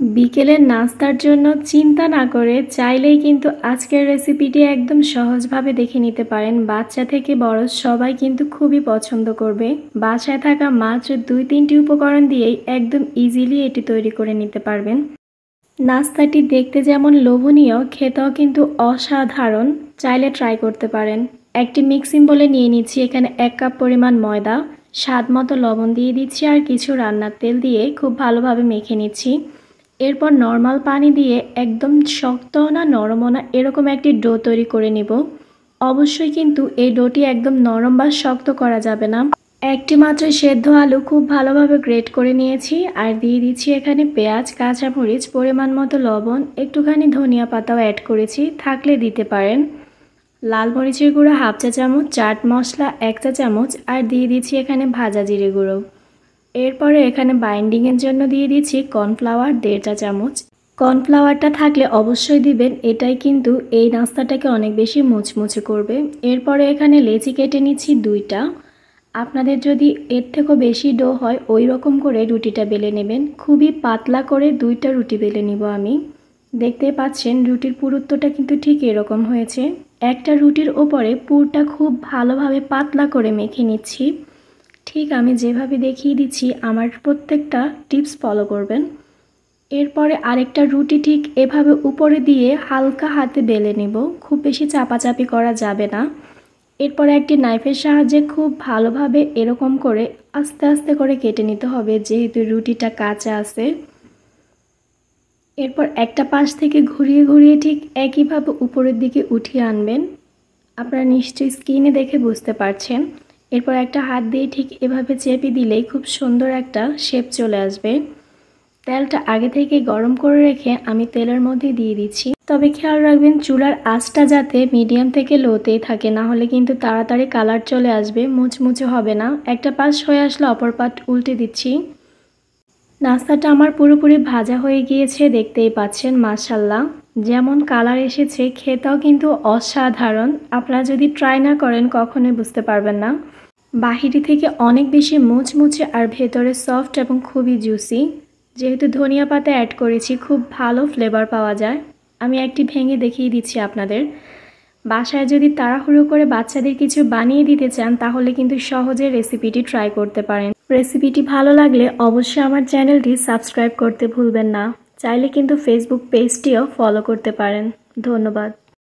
বিকেলের নাস্তার জন্য চিন্তা না করে চাইলেই কিন্তু আজকের রেসিপিটি একদম সহজভাবে দেখে নিতে পারেন। বাচ্চা থেকে বড় সবাই কিন্তু খুবই পছন্দ করবে। বাসায় থাকা মাত্র 2-3টি উপকরণ দিয়েই একদম ইজিলি এটি তৈরি করে নিতে পারবেন। নাস্তাটি দেখতে যেমন লোভনীয়, খেতেও কিন্তু অসাধারণ। চাইলে ট্রাই করতে পারেন। একটি মিক্সিং বলে নিয়ে নিচ্ছি এখানে 1 কাপ পরিমাণ ময়দা, স্বাদ মতো লবণ দিয়ে দিচ্ছি আর কিছু রান্নার তেল দিয়ে খুব ভালোভাবে মেখে নিচ্ছি। এরপর নর্মাল পানি দিয়ে একদম শক্তও না নরমও না এরকম একটি ডো তৈরি করে নিব। অবশ্যই কিন্তু এই ডোটি একদম নরম বা শক্ত করা যাবে না। একটি মাত্র সেদ্ধ আলু খুব ভালোভাবে গ্রেট করে নিয়েছি আর দিয়ে দিচ্ছি এখানে পেঁয়াজ, কাঁচামরিচ, পরিমাণ মতো লবণ, একটুখানি ধনিয়া পাতাও অ্যাড করেছি, থাকলে দিতে পারেন। লাল মরিচের গুঁড়ো 1/2 চা চামচ, চাট মশলা 1 চা চামচ আর দিয়ে দিচ্ছি এখানে ভাজা জিরে গুঁড়ো। এরপরে এখানে বাইন্ডিংয়ের জন্য দিয়ে দিচ্ছি কর্নফ্লাওয়ার 1.5 চা চামচ। কর্নফ্লাওয়ারটা থাকলে অবশ্যই দিবেন, এটাই কিন্তু এই নাস্তাটাকে অনেক বেশি মুচমুচে করবে। এরপরে এখানে লেচি কেটে নিচ্ছি 2টা। আপনাদের যদি এর থেকেও বেশি ডো হয় ওই রকম করে রুটিটা বেলে নেবেন। খুবই পাতলা করে 2টা রুটি বেলে নিব আমি। দেখতেই পাচ্ছেন রুটির পুরুত্বটা কিন্তু ঠিক এরকম হয়েছে। একটা রুটির ওপরে পুরটা খুব ভালোভাবে পাতলা করে মেখে নিচ্ছি। ঠিক আমি যেভাবে দেখিয়ে দিচ্ছি আমার প্রত্যেকটা টিপস ফলো করবেন। এরপরে আরেকটা রুটি ঠিক এভাবে উপরে দিয়ে হালকা হাতে বেলে নেব, খুব বেশি চাপাচাপি করা যাবে না। এরপরে একটি নাইফের সাহায্যে খুব ভালোভাবে এরকম করে আস্তে আস্তে করে কেটে নিতে হবে, যেহেতু রুটিটা কাঁচা আছে। এরপর একটা পাশ থেকে ঘুরিয়ে ঘুরিয়ে ঠিক একইভাবে উপরের দিকে উঠিয়ে আনবেন। আপনারা নিশ্চয়ই স্ক্রিনে দেখে বুঝতে পারছেন। এরপর একটা হাত দিয়ে ঠিক এভাবে চেপে দিলেই খুব সুন্দর একটা শেপ চলে আসবে। তেলটা আগে থেকে গরম করে রেখে আমি তেলের মধ্যে দিয়ে দিচ্ছি। তবে খেয়াল রাখবেন চুলার আঁচটা যাতে মিডিয়াম থেকে লোতেই থাকে, না হলে কিন্তু তাড়াতাড়ি কালার চলে আসবে, মুচমুচে হবে না। একটা পাশ হয়ে আসলে অপর পাশ উল্টে দিচ্ছি। নাস্তাটা আমার পুরোপুরি ভাজা হয়ে গিয়েছে, দেখতেই পাচ্ছেন মাশাআল্লাহ যেমন কালার এসেছে, খেতেও কিন্তু অসাধারণ। আপনারা যদি ট্রাই না করেন কখনোই বুঝতে পারবেন না। বাহিরে থেকে অনেক বেশি মুচমুচে আর ভেতরে সফট এবং খুবই জুসি। যেহেতু ধনিয়া পাতা অ্যাড করেছি খুব ভালো ফ্লেভার পাওয়া যায়। আমি একটি ভেঙে দেখিয়ে দিচ্ছি আপনাদের। বাসায় যদি তাড়াহুড়ো করে বাচ্চাদের কিছু বানিয়ে দিতে চান তাহলে কিন্তু সহজে রেসিপিটি ট্রাই করতে পারেন। রেসিপিটি ভালো লাগলে অবশ্যই আমার চ্যানেলটি সাবস্ক্রাইব করতে ভুলবেন না। চাইলে কিন্তু ফেসবুক পেজটিও ফলো করতে পারেন। ধন্যবাদ।